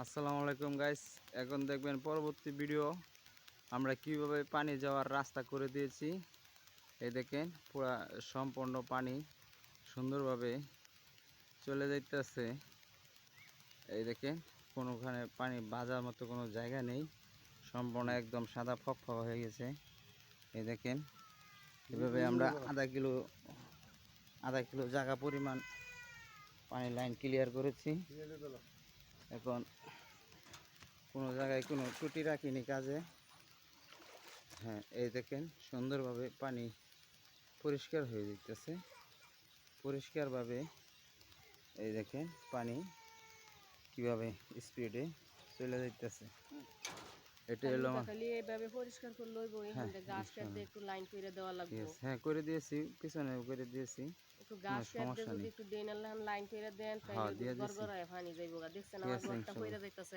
আসসালামু আলাইকুম গাইস, এখন দেখবেন পরবর্তী ভিডিও। আমরা কিভাবে পানি যাওয়ার রাস্তা করে দিয়েছি। এই দেখেন পুরা সম্পূর্ণ পানি সুন্দরভাবে চলে যাইতেছে। এই দেখেন কোনোখানে পানি বাজার মতো কোনো জায়গা নেই, সম্পূর্ণ একদম সাদা ফকফক হয়ে গেছে। এই দেখেন এভাবে আমরা আধা কিলো জায়গা পরিমাণ পানি লাইন ক্লিয়ার করেছি। এখন কোনো জায়গায় কোনো ত্রুটি রাখিনি কাজে। হ্যাঁ, এই দেখেন সুন্দরভাবে পানি পরিষ্কার হয়ে যেতেছে, পরিষ্কারভাবে। এই দেখেন পানি কিভাবে স্পিডে চলে যাইতেছে। এটা হলো খালি এইভাবে পরিষ্কার করলে হইব। হ্যাঁ, এখানটা গাছ কেটে দিয়ে একটু লাইন করে দেওয়া লাগবে। হ্যাঁ করে দিয়েছি, পিছনেও করে দিয়েছি, একটু কোনো গাছ কেটে দিয়ে সমস্যা যদি নেই। একটু দেন লাইন করে দেন তাহলে হ্যাঁ দিয়ে দিয়েছি, গড়গড়ায় পানি যাইব। দেখছেন ঠিক আমার আছে ঘরটা ইনশাল্লাহ। কইরা যাইতেছে।